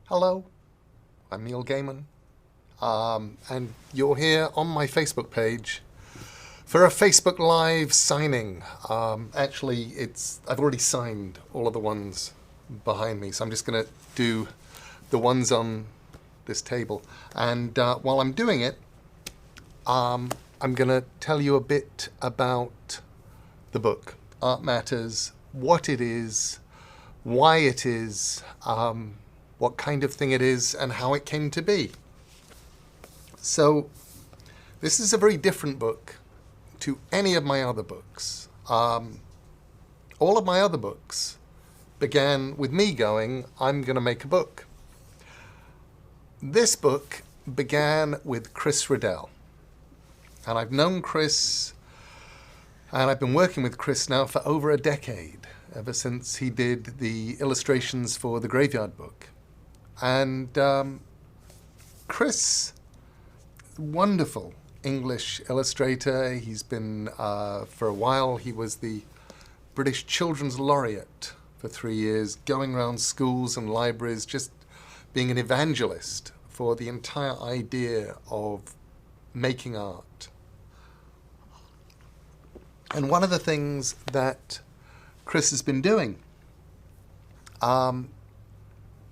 Hello, I'm Neil Gaiman, and you're here on my Facebook page for a Facebook Live signing. Actually, I've already signed all of the ones behind me, so I'm just going to do the ones on this table. And while I'm doing it, I'm going to tell you a bit about the book, Art Matters, what it is, why it is, what kind of thing it is, and how it came to be. So this is a very different book to any of my other books. All of my other books began with me going, I'm going to make a book. This book began with Chris Riddell. And I've known Chris, and I've been working with Chris now for over a decade, ever since he did the illustrations for the Graveyard book. And Chris, wonderful English illustrator. He's been, for a while, he was the British Children's Laureate for 3 years, going around schools and libraries, just being an evangelist for the entire idea of making art. And one of the things that Chris has been doing,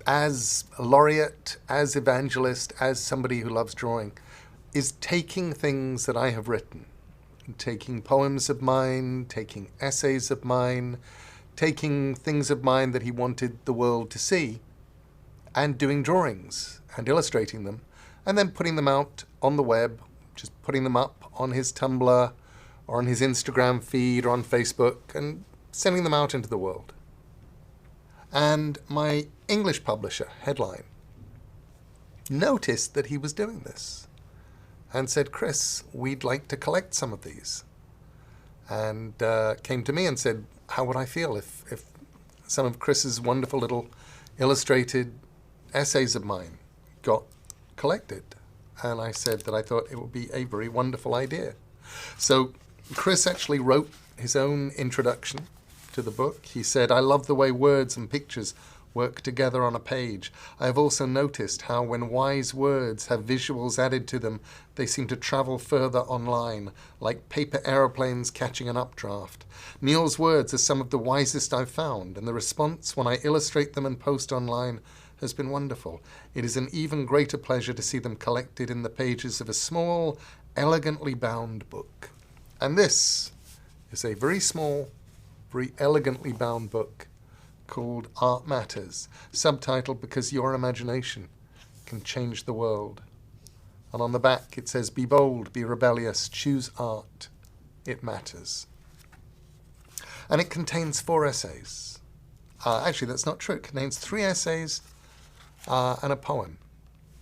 as a laureate, as evangelist, as somebody who loves drawing, is taking things that I have written, taking poems of mine, taking essays of mine, taking things of mine that he wanted the world to see, and doing drawings and illustrating them, and then putting them out on the web, just putting them up on his Tumblr or on his Instagram feed or on Facebook, and sending them out into the world. And my English publisher, Headline, noticed that he was doing this and said, Chris, we'd like to collect some of these. And came to me and said, how would I feel if some of Chris's wonderful little illustrated essays of mine got collected? And I said that I thought it would be a very wonderful idea. So Chris actually wrote his own introduction to the book. He said, I love the way words and pictures work together on a page. I have also noticed how when wise words have visuals added to them, they seem to travel further online, like paper aeroplanes catching an updraft. Neil's words are some of the wisest I've found, and the response when I illustrate them and post online has been wonderful. It is an even greater pleasure to see them collected in the pages of a small, elegantly bound book. And this is a very small, very elegantly bound book called Art Matters, subtitled Because Your Imagination Can Change the World. And on the back it says, be bold, be rebellious, choose art, it matters. And it contains 4 essays. Actually, that's not true. It contains 3 essays and a poem.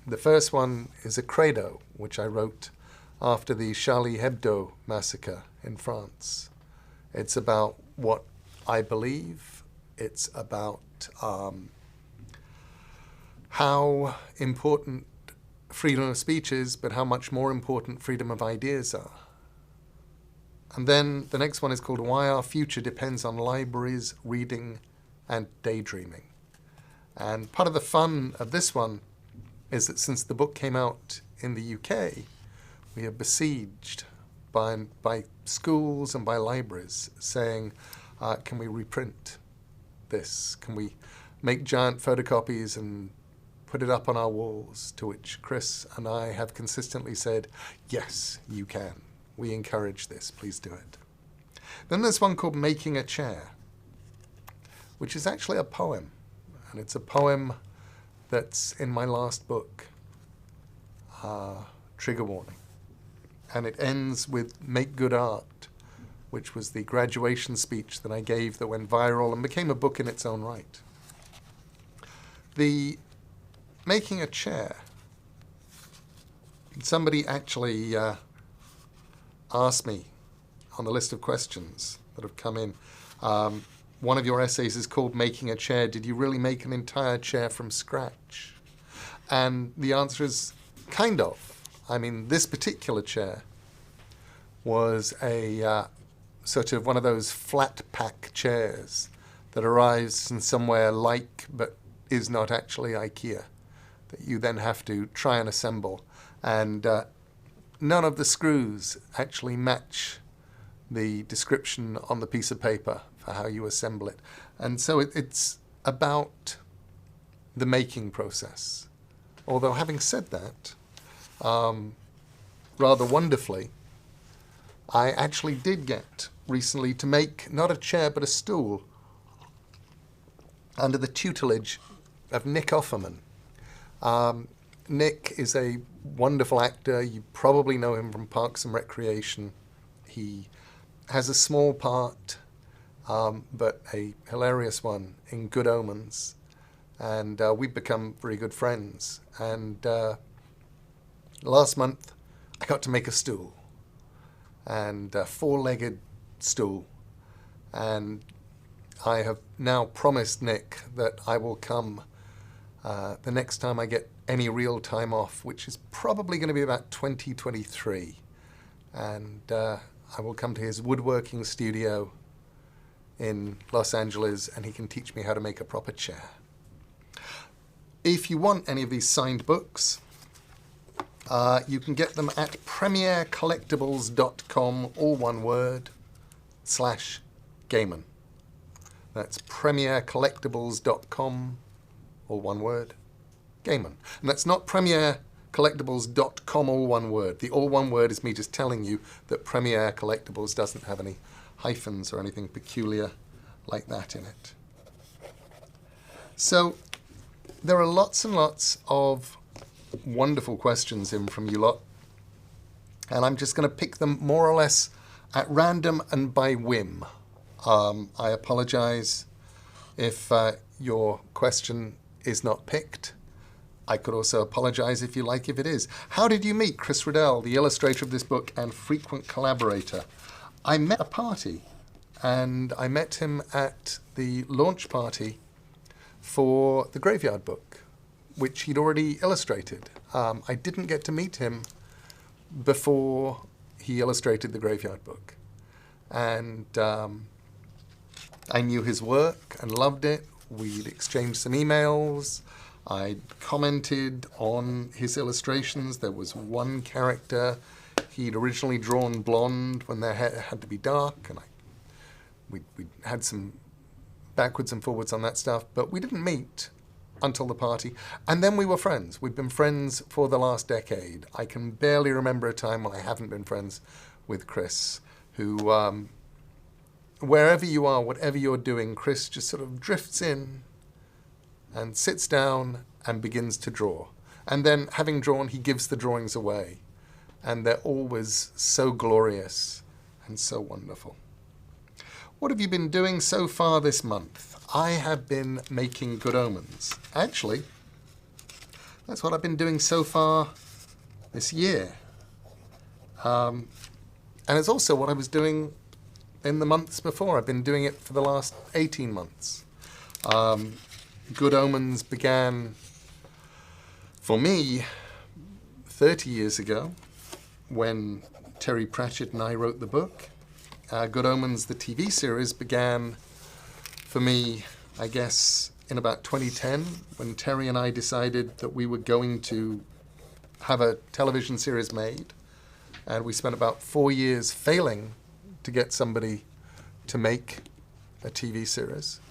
The first one is a credo, which I wrote after the Charlie Hebdo massacre in France. It's about what I believe. It's about how important freedom of speech is, but how much more important freedom of ideas are. And then the next one is called Why Our Future Depends on Libraries, Reading, and Daydreaming. And part of the fun of this one is that since the book came out in the UK, we are besieged by schools and by libraries saying, can we reprint this? Can we make giant photocopies and put it up on our walls? To which Chris and I have consistently said, yes, you can. We encourage this. Please do it. Then there's one called Making a Chair, which is actually a poem. And it's a poem that's in my last book, Trigger Warning. And it ends with Make Good Art, which was the graduation speech that I gave that went viral and became a book in its own right. The Making a Chair, somebody actually asked me on the list of questions that have come in, one of your essays is called Making a Chair. Did you really make an entire chair from scratch? And the answer is kind of. I mean, this particular chair was a sort of one of those flat pack chairs that arrives in somewhere like, but is not actually IKEA. that you then have to try and assemble. And none of the screws actually match the description on the piece of paper for how you assemble it. And so it's about the making process. Although having said that, rather wonderfully, I actually did get recently to make not a chair but a stool under the tutelage of Nick Offerman. Nick is a wonderful actor. You probably know him from Parks and Recreation. He has a small part, but a hilarious one in Good Omens. And we've become very good friends. And last month, I got to make a stool, and a four-legged stool. And I have now promised Nick that I will come the next time I get any real time off, which is probably going to be about 2023. And I will come to his woodworking studio in Los Angeles, and he can teach me how to make a proper chair. If you want any of these signed books, you can get them at premiercollectibles.com, all one word, /Gaiman. That's premiercollectibles.com, all one word, Gaiman. And that's not premiercollectibles.com, all one word. The all one word is me just telling you that Premier Collectibles doesn't have any hyphens or anything peculiar like that in it. So there are lots and lots of wonderful questions in from you lot, and I'm just going to pick them more or less at random and by whim. I apologize if your question is not picked. I could also apologize if you like if it is. How did you meet Chris Riddell, the illustrator of this book and frequent collaborator? I met at a party, and I met him at the launch party for the Graveyard book, which he'd already illustrated. I didn't get to meet him before he illustrated the Graveyard book. And I knew his work and loved it. We'd exchanged some emails. I commented on his illustrations. There was one character he'd originally drawn blonde when their hair had to be dark, and we had some backwards and forwards on that stuff, but we didn't meet until the party. And then we were friends. We've been friends for the last decade. I can barely remember a time when I haven't been friends with Chris, who, wherever you are, whatever you're doing, Chris just sort of drifts in and sits down and begins to draw. And then, having drawn, he gives the drawings away. And they're always so glorious and so wonderful. What have you been doing so far this month? I have been making Good Omens. Actually, that's what I've been doing so far this year. And it's also what I was doing in the months before. I've been doing it for the last 18 months. Good Omens began, for me, 30 years ago, when Terry Pratchett and I wrote the book. Good Omens, the TV series, began for me, I guess, in about 2010, when Terry and I decided that we were going to have a television series made. And we spent about 4 years failing to get somebody to make a TV series.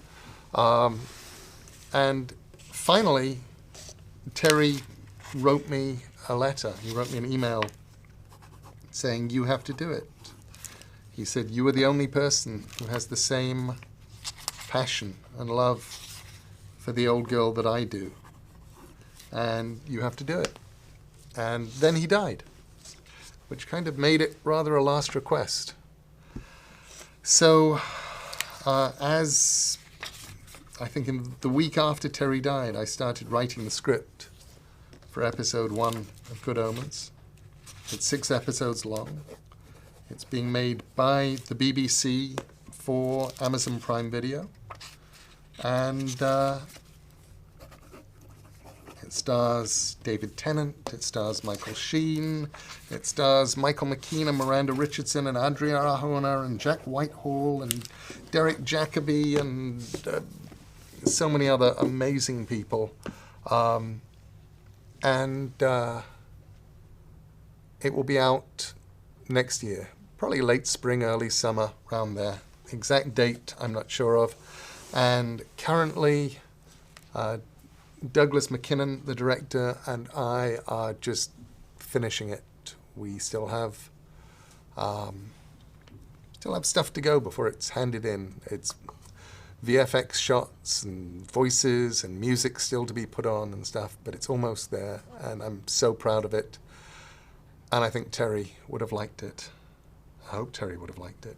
And finally, Terry wrote me a letter. He wrote me an email saying, "You have to do it." He said, "You are the only person who has the same passion and love for the old girl that I do. And you have to do it." And then he died, which kind of made it rather a last request. So, as I think in the week after Terry died, I started writing the script for episode 1 of Good Omens. It's 6 episodes long. It's being made by the BBC for Amazon Prime Video. And it stars David Tennant, it stars Michael Sheen, it stars Michael McKean and Miranda Richardson and Adria Arjona and Jack Whitehall and Derek Jacobi and so many other amazing people. and it will be out next year, probably late spring, early summer, around there. Exact date I'm not sure of. And currently, Douglas McKinnon, the director, and I are just finishing it. We still have stuff to go before it's handed in. It's VFX shots and voices and music still to be put on and stuff, but it's almost there, and I'm so proud of it. And I think Terry would have liked it. I hope Terry would have liked it.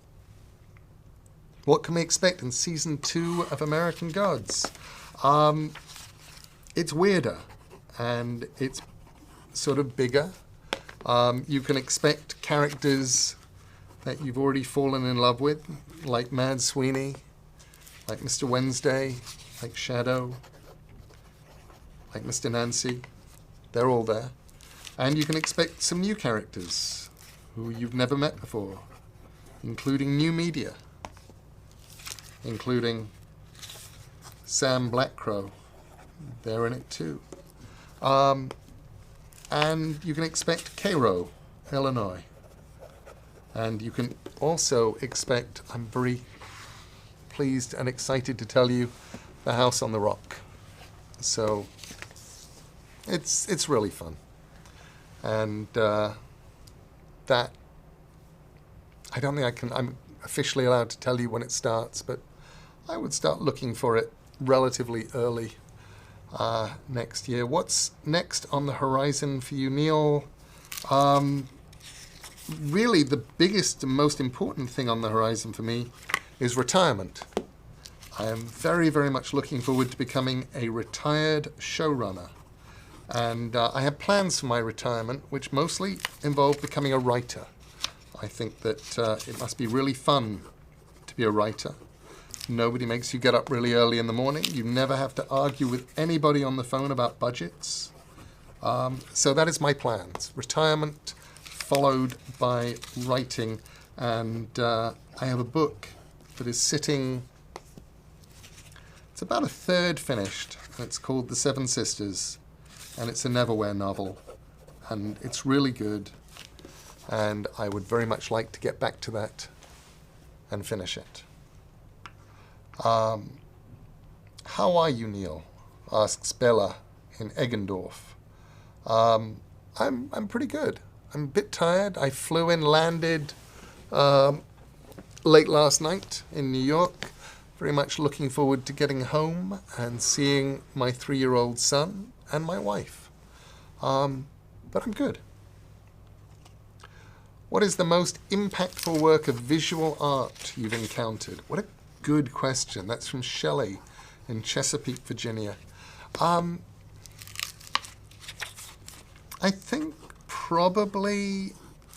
What can we expect in season 2 of American Gods? It's weirder, and it's sort of bigger. You can expect characters that you've already fallen in love with, like Mad Sweeney, like Mr. Wednesday, like Shadow, like Mr. Nancy. They're all there. And you can expect some new characters who you've never met before, including new media, including Sam Blackcrow. They're in it too. And you can expect Cairo, Illinois. And you can also expect, I'm very pleased and excited to tell you, The House on the Rock. So it's really fun. And that, I don't think I'm officially allowed to tell you when it starts, but I would start looking for it relatively early next year. What's next on the horizon for you, Neil? Really, the biggest and most important thing on the horizon for me is retirement. I am very, very much looking forward to becoming a retired showrunner. And I have plans for my retirement, which mostly involve becoming a writer. I think that it must be really fun to be a writer. Nobody makes you get up really early in the morning. You never have to argue with anybody on the phone about budgets. So that is my plans. Retirement followed by writing. And I have a book that is sitting, it's about a third finished. It's called The Seven Sisters. And it's a Neverwhere novel. And it's really good. And I would very much like to get back to that and finish it. How are you, Neil? Asks Bella in Eggendorf. I'm pretty good. I'm a bit tired. I flew in, landed late last night in New York. Very much looking forward to getting home and seeing my 3-year-old son and my wife. But I'm good. What is the most impactful work of visual art you've encountered? What a good question. That's from Shelley in Chesapeake, Virginia. I think probably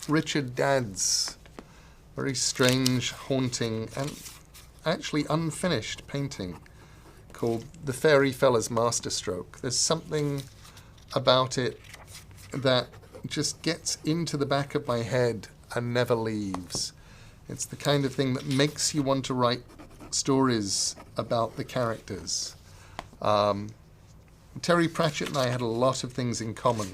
Richard Dadd's very strange, haunting, and actually unfinished painting called The Fairy Fella's Masterstroke. There's something about it that just gets into the back of my head and never leaves. It's the kind of thing that makes you want to write stories about the characters. Terry Pratchett and I had a lot of things in common,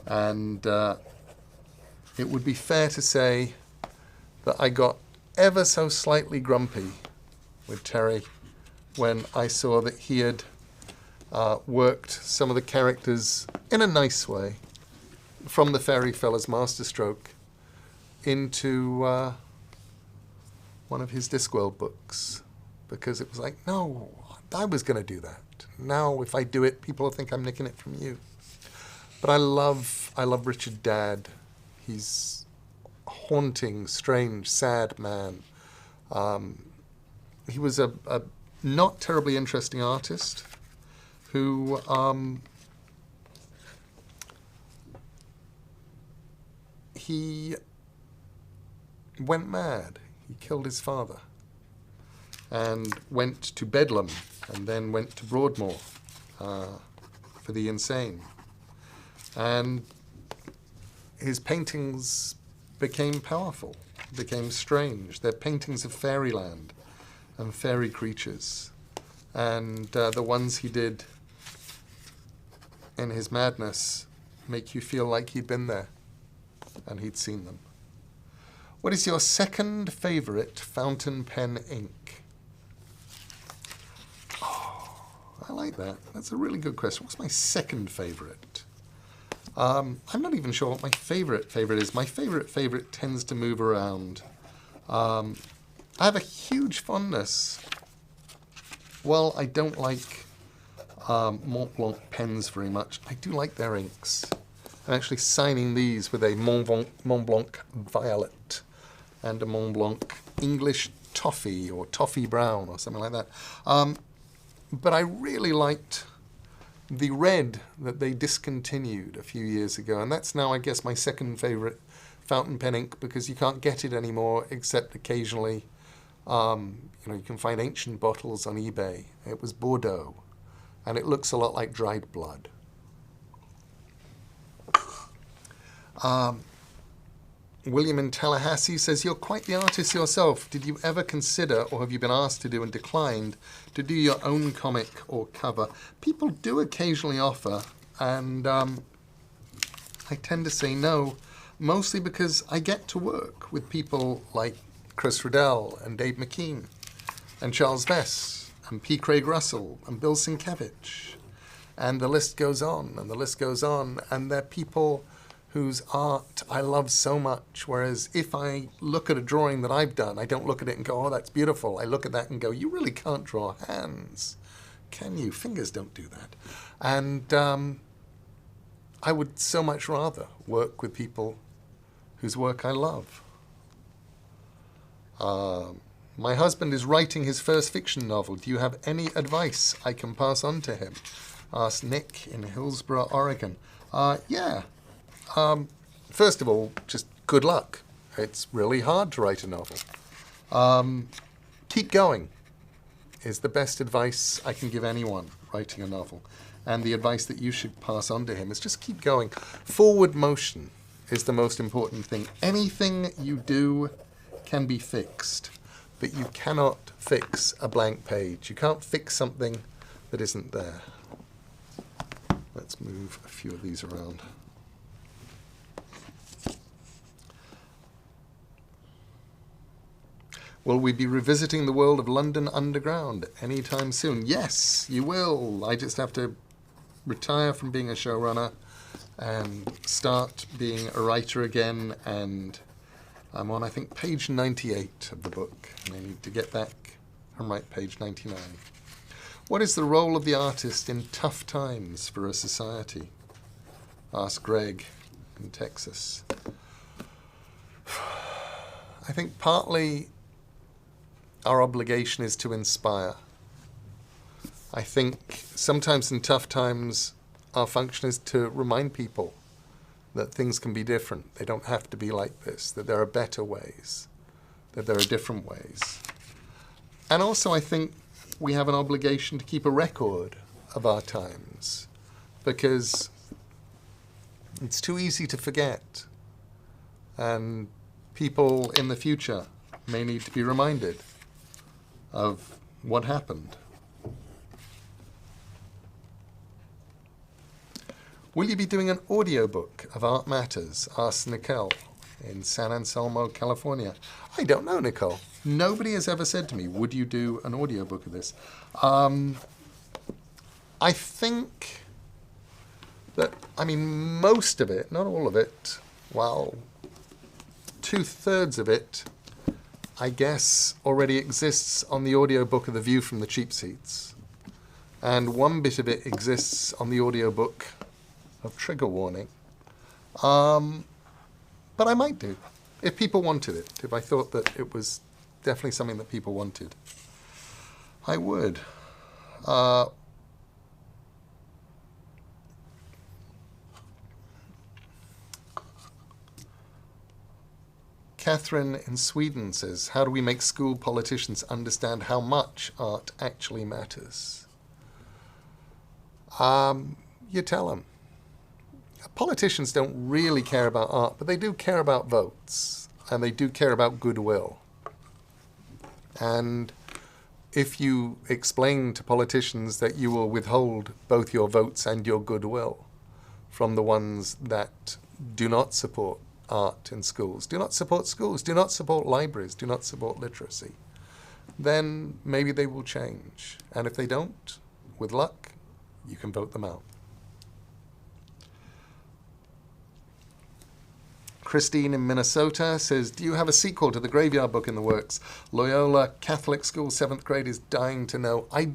and it would be fair to say that I got ever so slightly grumpy with Terry when I saw that he had worked some of the characters in a nice way from the Fairy Fella's Masterstroke into one of his Discworld books, because it was like, no, I was going to do that. Now, if I do it, people will think I'm nicking it from you. But I love Richard Dadd. He's a haunting, strange, sad man. He was a not terribly interesting artist who he went mad. He killed his father and went to Bedlam and then went to Broadmoor for the insane. And his paintings became powerful, became strange. They're paintings of fairyland and fairy creatures. And the ones he did in his madness, make you feel like he'd been there and he'd seen them. What is your second favorite fountain pen ink? Oh, I like that. That's a really good question. What's my second favorite? I'm not even sure what my favorite is. My favorite tends to move around. I have a huge fondness. Well, I don't like Mont Blanc pens very much. I do like their inks. I'm actually signing these with a Mont Blanc Violet and a Mont Blanc English Toffee or Toffee Brown or something like that. But I really liked the red that they discontinued a few years ago, and that's now, I guess, my second favorite fountain pen ink, because you can't get it anymore except occasionally. You can find ancient bottles on eBay. It was Bordeaux, and it looks a lot like dried blood. William in Tallahassee says, you're quite the artist yourself. Did you ever consider, or have you been asked to do and declined, to do your own comic or cover? People do occasionally offer, and I tend to say no, mostly because I get to work with people like Chris Riddell and Dave McKean and Charles Vess and P. Craig Russell and Bill Sienkiewicz. And the list goes on, and the list goes on, and they're people whose art I love so much, whereas if I look at a drawing that I've done, I don't look at it and go, oh, that's beautiful. I look at that and go, you really can't draw hands, can you? Fingers don't do that. And I would so much rather work with people whose work I love. My husband is writing his first fiction novel. Do you have any advice I can pass on to him? Asked Nick in Hillsboro, Oregon. Yeah. First of all, just good luck. It's really hard to write a novel. Keep going is the best advice I can give anyone writing a novel. And the advice that you should pass on to him is just keep going. Forward motion is the most important thing. Anything you do can be fixed, but you cannot fix a blank page. You can't fix something that isn't there. Let's move a few of these around. Will we be revisiting the world of London Underground anytime soon? Yes, you will. I just have to retire from being a showrunner and start being a writer again, and I'm on, I think, page 98 of the book, and I need to get back and write page 99. What is the role of the artist in tough times for a society? Asked Greg in Texas. I think partly our obligation is to inspire. I think sometimes in tough times, our function is to remind people that things can be different. They don't have to be like this, that there are better ways, that there are different ways. And also I think we have an obligation to keep a record of our times, because it's too easy to forget. And people in the future may need to be reminded of what happened. Will you be doing an audiobook of Art Matters? Asked Nicole in San Anselmo, California. I don't know, Nicole. Nobody has ever said to me, would you do an audiobook of this? I think that, most of it, not all of it, well, 2/3 of it, I guess, already exists on the audiobook of The View from the Cheap Seats. And one bit of it exists on the audiobook of Trigger Warning. But I might do, if people wanted it, if I thought that it was definitely something that people wanted. I would. Catherine in Sweden says, how do we make school politicians understand how much art actually matters? You tell them. Politicians don't really care about art, but they do care about votes, and they do care about goodwill. And if you explain to politicians that you will withhold both your votes and your goodwill, from the ones that do not support art in schools, do not support schools, do not support libraries, do not support literacy, then maybe they will change. And if they don't, with luck, you can vote them out. Christine in Minnesota says, do you have a sequel to the Graveyard book in the works? Loyola Catholic School 7th grade is dying to know. I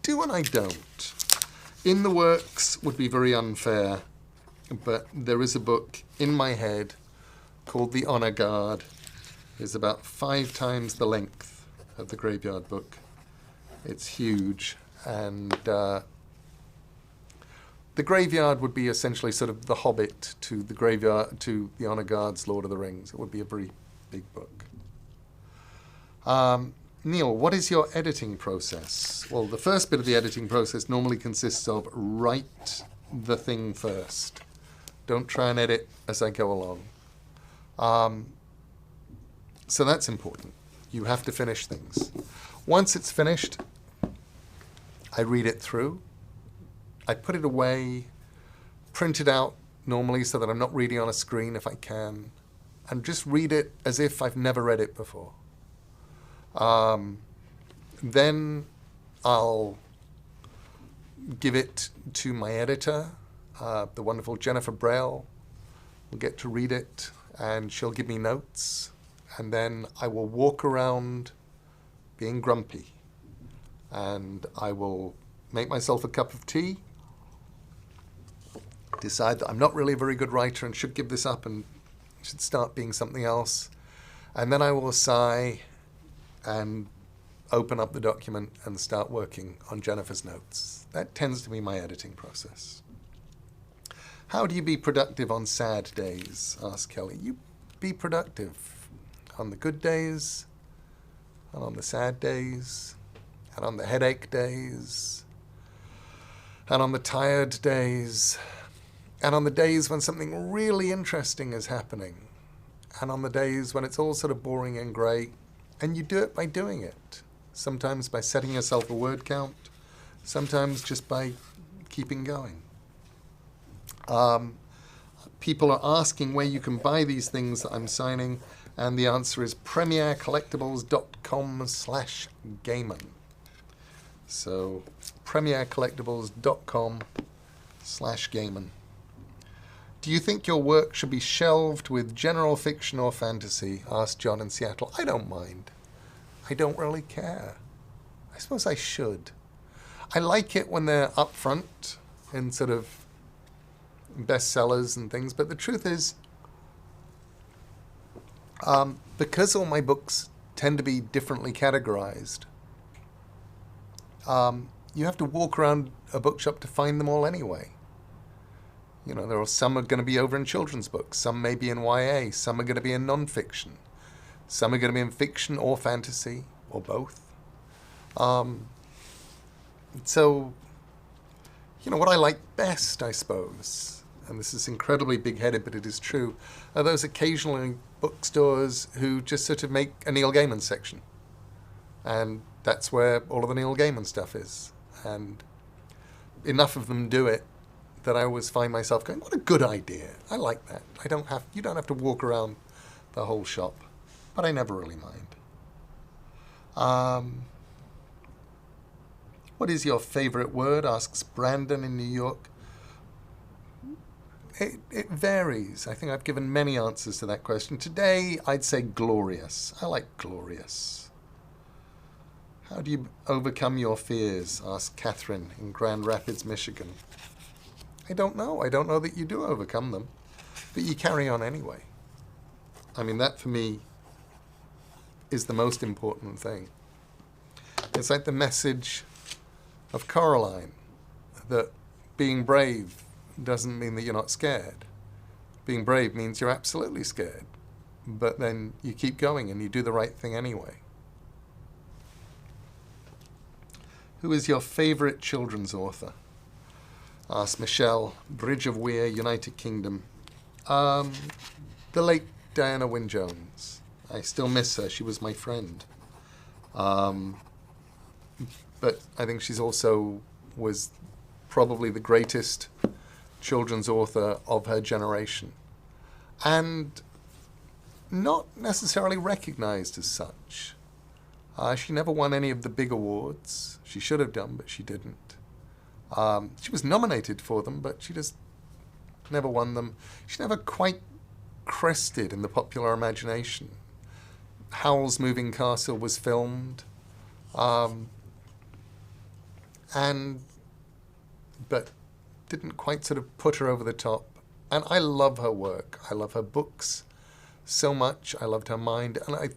do and I don't. In the works would be very unfair, but there is a book in my head called The Honor Guard. It's about 5 times the length of the Graveyard book. It's huge, and the Graveyard would be essentially sort of the Hobbit to the Graveyard, to the Honor Guard's Lord of the Rings. It would be a very big book. Neil, what is your editing process? Well, the first bit of the editing process normally consists of write the thing first. Don't try and edit as I go along. So that's important. You have to finish things. Once it's finished, I read it through. I put it away, print it out normally so that I'm not reading on a screen if I can, and just read it as if I've never read it before. Then I'll give it to my editor, the wonderful Jennifer Braille. Will get to read it, and she'll give me notes, and then I will walk around being grumpy, and I will make myself a cup of tea, decide that I'm not really a very good writer and should give this up and should start being something else. And then I will sigh and open up the document and start working on Jennifer's notes. That tends to be my editing process. How do you be productive on sad days? Asked Kelly. You be productive on the good days, and on the sad days, and on the headache days, and on the tired days, and on the days when something really interesting is happening, and on the days when it's all sort of boring and grey. And you do it by doing it. Sometimes by setting yourself a word count, sometimes just by keeping going. People are asking where you can buy these things that I'm signing, and the answer is premiercollectibles.com/Gaiman. So premiercollectibles.com/Gaiman. Do you think your work should be shelved with general fiction or fantasy? Asked John in Seattle. I don't mind. I don't really care. I suppose I should. I like it when they're up front in sort of bestsellers and things, but the truth is, because all my books tend to be differently categorized, you have to walk around a bookshop to find them all anyway. You know, some are going to be over in children's books, some may be in YA, some are going to be in non-fiction, some are going to be in fiction or fantasy, or both. So, you know, what I like best, I suppose, and this is incredibly big-headed, but it is true, are those occasional bookstores who just sort of make a Neil Gaiman section. And that's where all of the Neil Gaiman stuff is. And enough of them do it that I always find myself going, what a good idea. I like that. You don't have to walk around the whole shop. But I never really mind. What is your favorite word? Asks Brandon in New York. It varies. I think I've given many answers to that question. Today, I'd say glorious. I like glorious. How do you overcome your fears? Asked Catherine in Grand Rapids, Michigan. I don't know. I don't know that you do overcome them, but you carry on anyway. I mean, that for me is the most important thing. It's like the message of Coraline, that being brave doesn't mean that you're not scared. Being brave means you're absolutely scared, but then you keep going and you do the right thing anyway. Who is your favorite children's author? Asked Michelle, Bridge of Weir, United Kingdom. The late Diana Wynne Jones. I still miss her. She was my friend. But I think she's also was probably the greatest children's author of her generation, and not necessarily recognized as such. She never won any of the big awards. She should have done, but she didn't. She was nominated for them, but she just never won them. She never quite crested in the popular imagination. Howl's Moving Castle was filmed, but didn't quite sort of put her over the top. And I love her work. I love her books so much. I loved her mind, and I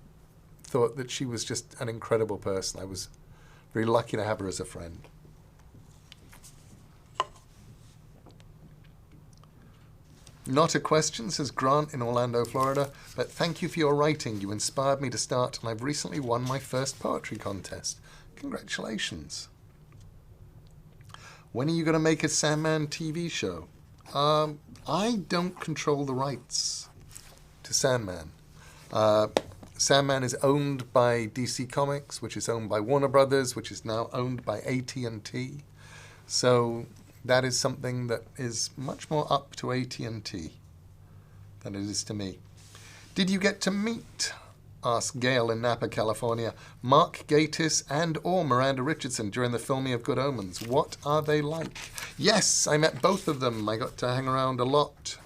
thought that she was just an incredible person. I was very lucky to have her as a friend. Not a question, says Grant in Orlando, Florida, but thank you for your writing. You inspired me to start, and I've recently won my first poetry contest. Congratulations. When are you going to make a Sandman TV show? I don't control the rights to Sandman. Sandman is owned by DC Comics, which is owned by Warner Brothers, which is now owned by AT&T. So that is something that is much more up to AT&T than it is to me. Did you get to meet, asked Gail in Napa, California, Mark Gatiss and or Miranda Richardson during the filming of Good Omens? What are they like? Yes, I met both of them. I got to hang around a lot.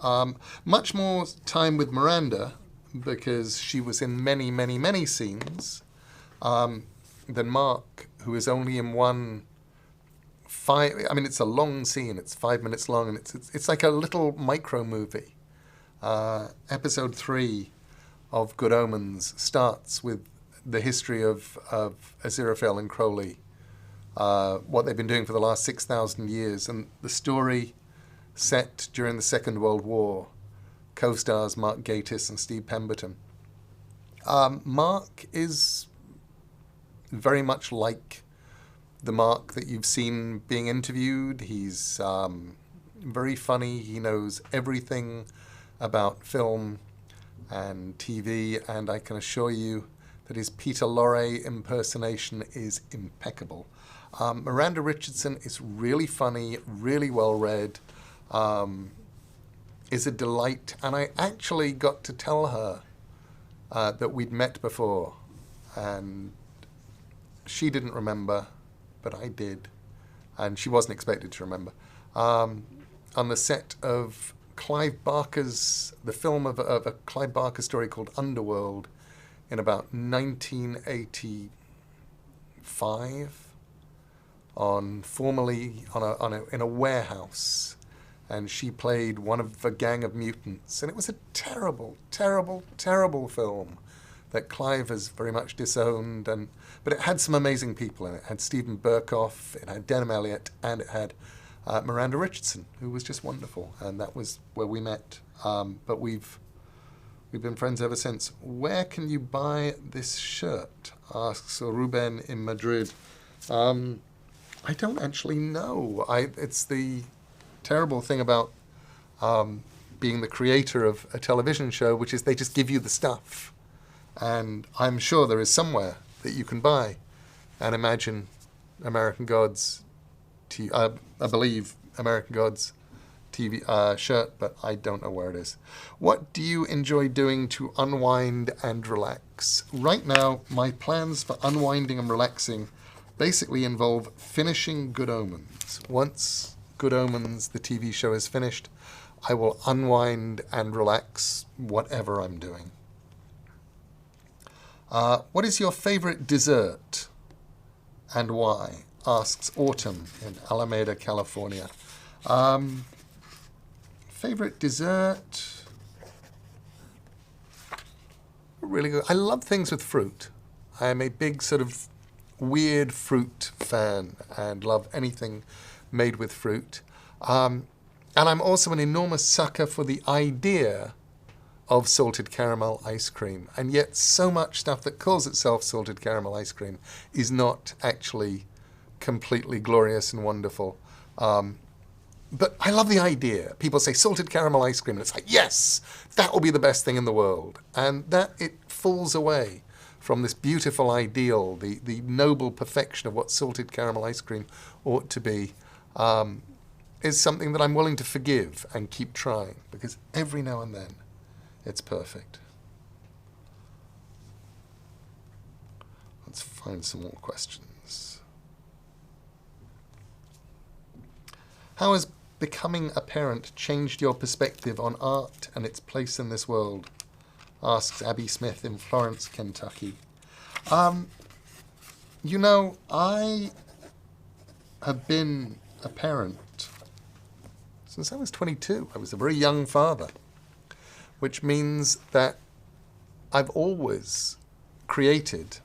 Much more time with Miranda, because she was in many, many, many scenes, than Mark, who is only in it's a long scene. It's 5 minutes long, and it's like a little micro movie. Episode 3 of Good Omens starts with the history of Aziraphale and Crowley, what they've been doing for the last 6,000 years, and the story set during the Second World War. Co-stars Mark Gatiss and Steve Pemberton. Mark is very much like the Mark that you've seen being interviewed. He's very funny. He knows everything about film and TV, and I can assure you that his Peter Lorre impersonation is impeccable. Miranda Richardson is really funny, really well-read, is a delight, and I actually got to tell her that we'd met before, and she didn't remember, but I did, and she wasn't expected to remember. On the set of Clive Barker's, the film of a Clive Barker story called Underworld in about 1985, in a warehouse. And she played one of a gang of mutants. And it was a terrible, terrible, terrible film that Clive has very much disowned. But it had some amazing people in it. It had Stephen Burkoff, it had Denham Elliott, and it had Miranda Richardson, who was just wonderful. And that was where we met. But we've been friends ever since. Where can you buy this shirt? Asks Ruben in Madrid. I don't actually know. It's the terrible thing about being the creator of a television show, which is they just give you the stuff. And I'm sure there is somewhere that you can buy and Imagine American Gods, I believe American Gods TV shirt, but I don't know where it is. What do you enjoy doing to unwind and relax? Right now, my plans for unwinding and relaxing basically involve finishing Good Omens. Once Good Omens, the TV show, is finished, I will unwind and relax whatever I'm doing. What is your favorite dessert and why? Asks Autumn in Alameda, California. Favorite dessert? Really good. I love things with fruit. I am a big sort of weird fruit fan and love anything made with fruit. And I'm also an enormous sucker for the idea of salted caramel ice cream. And yet so much stuff that calls itself salted caramel ice cream is not actually completely glorious and wonderful. But I love the idea. People say salted caramel ice cream, and it's like, yes, that will be the best thing in the world. And that it falls away from this beautiful ideal, the noble perfection of what salted caramel ice cream ought to be. is something that I'm willing to forgive and keep trying, because every now and then it's perfect. Let's find some more questions. How has becoming a parent changed your perspective on art and its place in this world? Asks Abby Smith in Florence, Kentucky. You know, I have been a parent since I was 22. I was a very young father, which means that I've always created.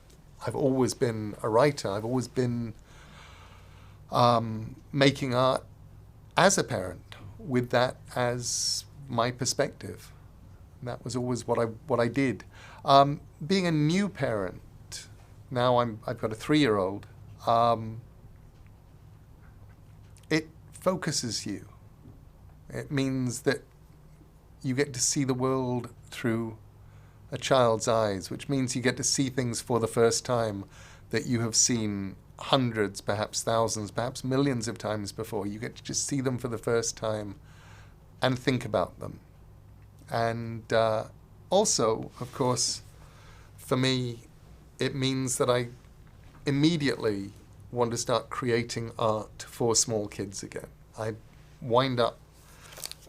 I've always been a writer. I've always been making art as a parent, with that as my perspective. And that was always what I did. Being a new parent, now I've got a 3-year-old. It focuses you. It means that you get to see the world through a child's eyes, which means you get to see things for the first time that you have seen hundreds, perhaps thousands, perhaps millions of times before. You get to just see them for the first time and think about them. And also, of course, for me, it means that I immediately want to start creating art for small kids again. I wind up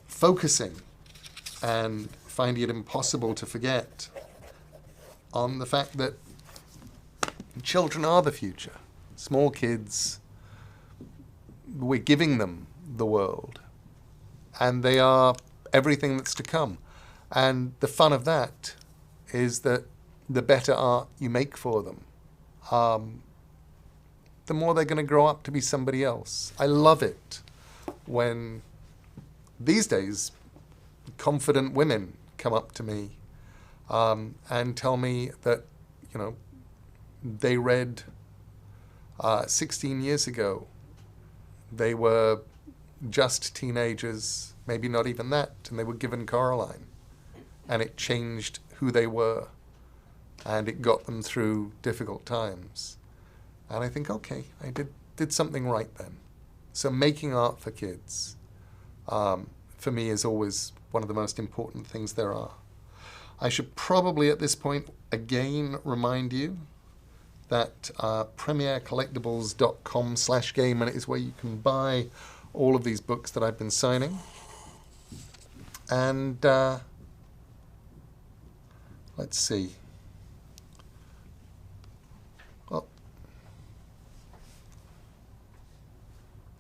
focusing and finding it impossible to forget on the fact that children are the future. Small kids, we're giving them the world, and they are everything that's to come. And the fun of that is that the better art you make for them, the more they're going to grow up to be somebody else. I love it when, these days, confident women come up to me and tell me that, you know, they read 16 years ago. They were just teenagers, maybe not even that, and they were given Coraline. And it changed who they were, and it got them through difficult times. And I think, okay, I did something right then. So making art for kids, for me, is always one of the most important things there are. I should probably at this point again remind you that premiercollectibles.com/Gaiman is where you can buy all of these books that I've been signing. And let's see. Oh.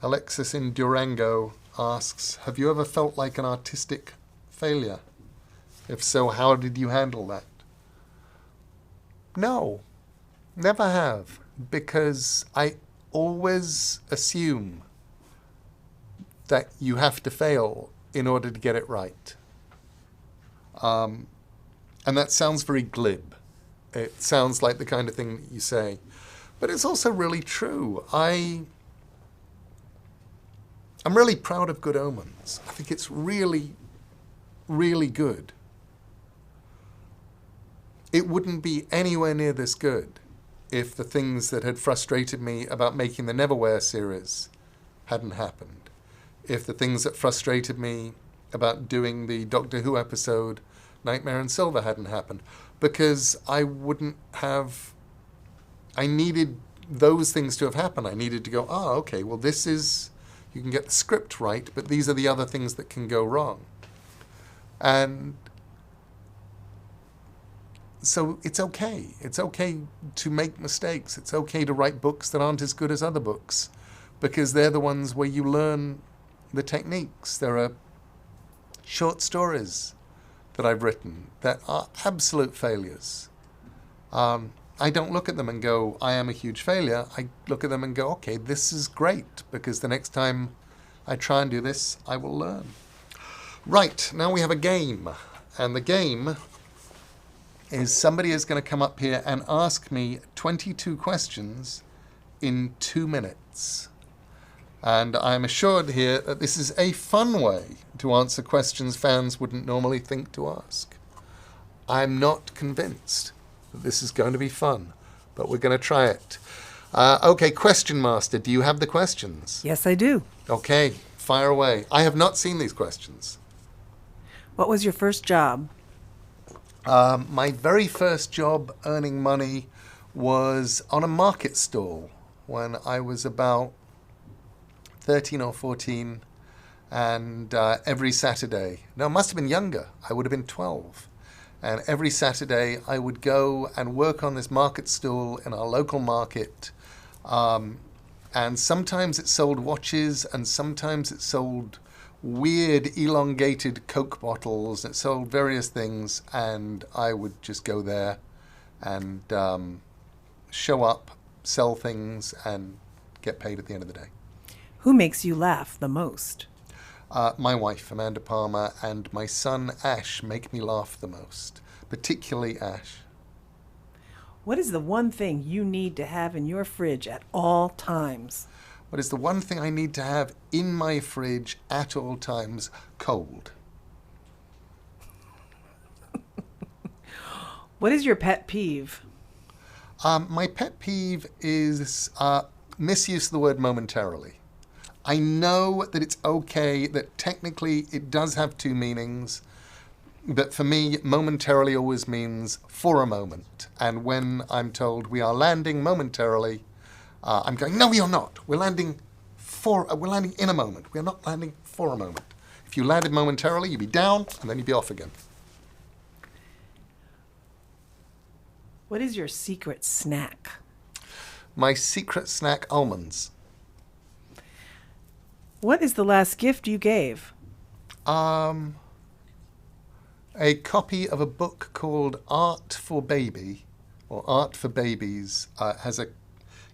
Alexis in Durango asks, have you ever felt like an artistic failure? If so, how did you handle that? No, never have, because I always assume that you have to fail in order to get it right. And that sounds very glib. It sounds like the kind of thing that you say. But it's also really true. I'm really proud of Good Omens. I think it's really, really good. It wouldn't be anywhere near this good if the things that had frustrated me about making the Neverwhere series hadn't happened. If the things that frustrated me about doing the Doctor Who episode Nightmare in Silver hadn't happened. Because I needed those things to have happened. I needed to go, okay, well this is, you can get the script right, but these are the other things that can go wrong. And so it's okay. It's okay to make mistakes. It's okay to write books that aren't as good as other books, because they're the ones where you learn the techniques. There are short stories that I've written that are absolute failures. I don't look at them and go, I am a huge failure. I look at them and go, okay, this is great, because the next time I try and do this, I will learn. Right, now we have a game. And the game is somebody is going to come up here and ask me 22 questions in 2 minutes. And I'm assured here that this is a fun way to answer questions fans wouldn't normally think to ask. I'm not convinced that this is going to be fun, but we're going to try it. Okay, Question Master, do you have the questions? Yes, I do. Okay, Fire away. I have not seen these questions. What was your first job? My very first job earning money was on a market stall when I was about 13 or 14. And every Saturday, no, it must have been younger. I would have been 12. And every Saturday I would go and work on this market stall in our local market. And sometimes it sold watches, and sometimes it sold weird elongated Coke bottles. It sold various things, and I would just go there and show up, sell things, and get paid at the end of the day. Who makes you laugh the most? My wife, Amanda Palmer, and my son, Ash, make me laugh the most, particularly Ash. What is the one thing you need to have in your fridge at all times? What is the one thing I need to have in my fridge at all times? Cold. What is your pet peeve? My pet peeve is misuse of the word momentarily. I know that it's okay, that technically it does have two meanings, but for me, momentarily always means for a moment. And when I'm told we are landing momentarily, I'm going, no, you're not. We're landing in a moment. We're not landing for a moment. If you landed momentarily, you'd be down, and then you'd be off again. What is your secret snack? My secret snack, almonds. What is the last gift you gave? A copy of a book called Art for Baby, or Art for Babies, has a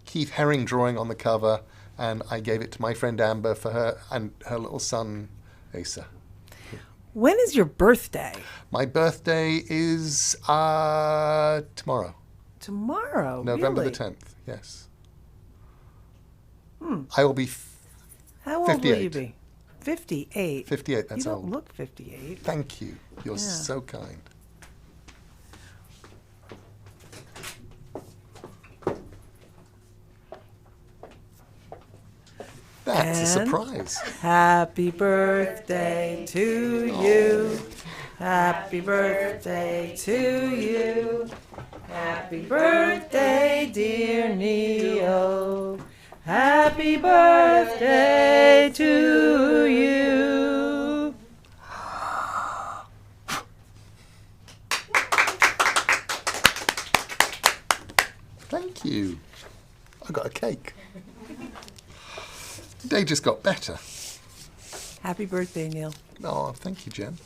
Keith Haring drawing on the cover, and I gave it to my friend Amber for her and her little son, Asa. When is your birthday? My birthday is tomorrow. Tomorrow, November really? the 10th, yes. I will be How 58. old will you be? 58. 58, that's You don't old. look 58. Thank you. You're Yeah. so kind. That's a And- surprise. Happy birthday to you. Happy birthday to you. Happy birthday, dear Neo. Happy birthday to you. Thank you. I got a cake. The day just got better. Happy birthday, Neil. Oh, thank you, Jen.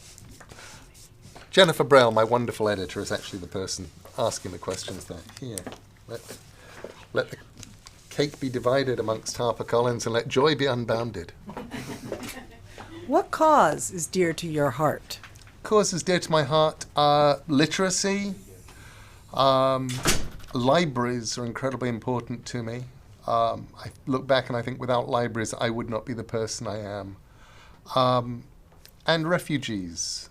Jennifer Braille, my wonderful editor, is actually the person asking the questions there. Here, let the cake be divided amongst HarperCollins and let joy be unbounded. What cause is dear to your heart? Causes dear to my heart literacy. Libraries are incredibly important to me. I look back and I think without libraries I would not be the person I am. And refugees.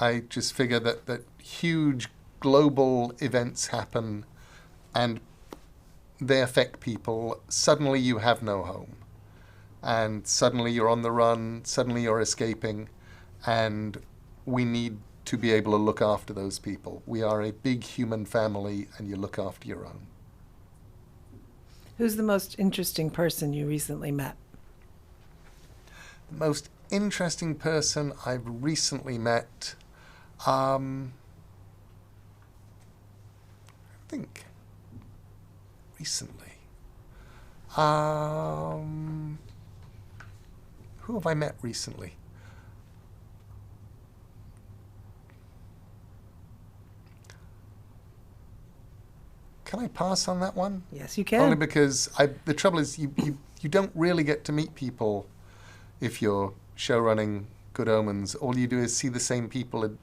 I just figure that huge global events happen and they affect people. Suddenly you have no home. And suddenly you're on the run, suddenly you're escaping, and we need to be able to look after those people. We are a big human family, and you look after your own. Who's the most interesting person you recently met? The most interesting person I've recently met, I think, recently. Who have I met recently? Can I pass on that one? Yes, you can. Only because the trouble is you don't really get to meet people if you're show running Good Omens. All you do is see the same people,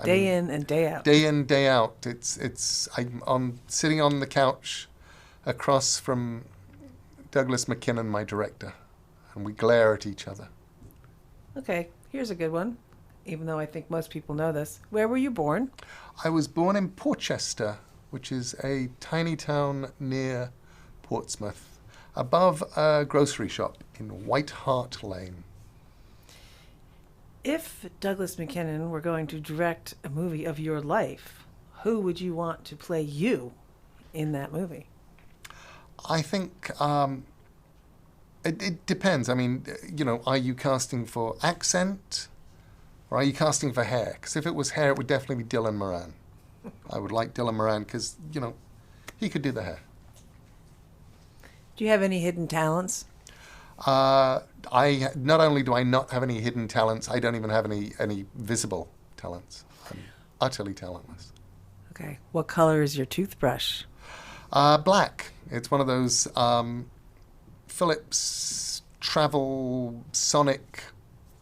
Day in and day out. Day in, day out. I'm sitting on the couch across from Douglas McKinnon, my director, and we glare at each other. Okay, here's a good one, even though I think most people know this. Where were you born? I was born in Portchester, which is a tiny town near Portsmouth. above a grocery shop in White Hart Lane. If Douglas McKinnon were going to direct a movie of your life, who would you want to play you in that movie? I think it depends. I mean, are you casting for accent or are you casting for hair? Because if it was hair, it would definitely be Dylan Moran. I would like Dylan Moran because, he could do the hair. Do you have any hidden talents? I not only do I not have any hidden talents, I don't even have any visible talents. I'm utterly talentless. Okay. What color is your toothbrush? Black. It's one of those Philips travel sonic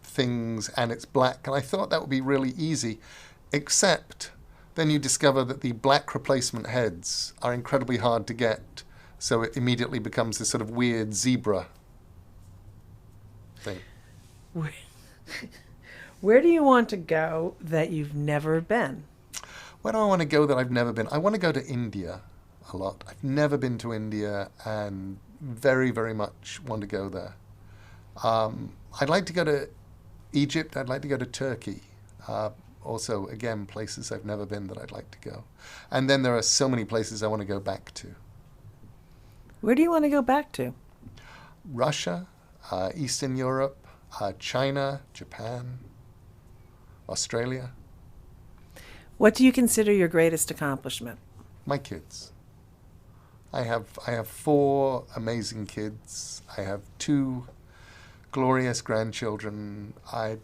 things, and it's black. And I thought that would be really easy, except then you discover that the black replacement heads are incredibly hard to get. So it immediately becomes this sort of weird zebra thing. Where do you want to go that you've never been? Where do I want to go that I've never been? I want to go to India a lot. I've never been to India and very, very much want to go there. I'd like to go to Egypt. I'd like to go to Turkey. Also, again, places I've never been that I'd like to go. And then there are so many places I want to go back to. Where do you want to go back to? Russia, Eastern Europe, China, Japan, Australia. What do you consider your greatest accomplishment? My kids. I have 4 amazing kids. I have 2 glorious grandchildren. All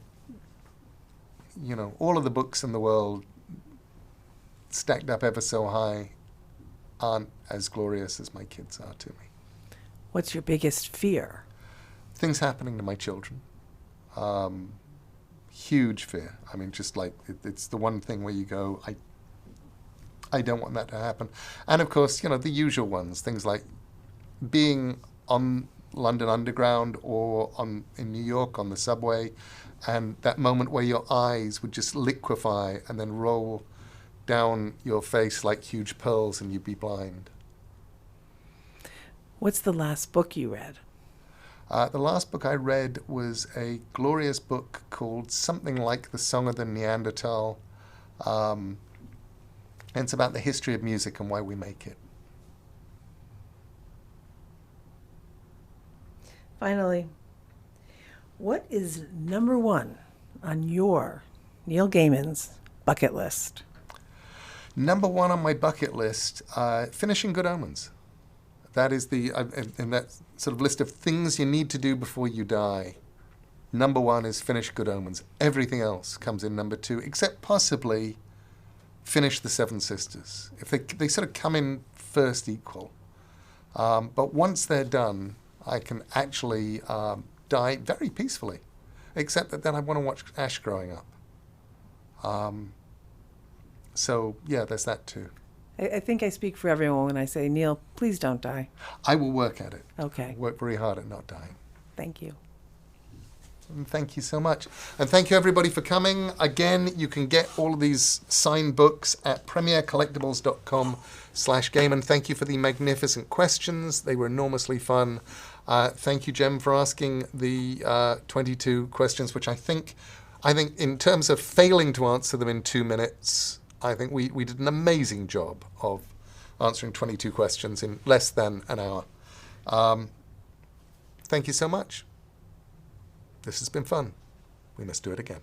of the books in the world stacked up ever so high aren't as glorious as my kids are to me. What's your biggest fear? Things happening to my children. Huge fear. I mean, just like it's the one thing where you go, I don't want that to happen. And of course, the usual ones, things like being on London Underground or in New York on the subway, and that moment where your eyes would just liquefy and then roll down your face like huge pearls and you'd be blind. What's the last book you read? The last book I read was a glorious book called something like The Song of the Neanderthal. And it's about the history of music and why we make it. Finally, what is number 1 on your, Neil Gaiman's, bucket list? Number 1 on my bucket list, finishing Good Omens. That is in that sort of list of things you need to do before you die. Number 1 is finish Good Omens. Everything else comes in number 2, except possibly finish The Seven Sisters. If they sort of come in first equal. But once they're done, I can actually die very peacefully, except that then I want to watch Ash growing up. So, yeah, there's that too. I think I speak for everyone when I say, Neil, please don't die. I will work at it. Okay. Work very hard at not dying. Thank you. And thank you so much. And thank you, everybody, for coming. Again, you can get all of these signed books at premiercollectibles.com/Gaiman. Thank you for the magnificent questions. They were enormously fun. Thank you, Jem, for asking the 22 questions, which I think in terms of failing to answer them in 2 minutes, I think we did an amazing job of answering 22 questions in less than an hour. Thank you so much. This has been fun. We must do it again.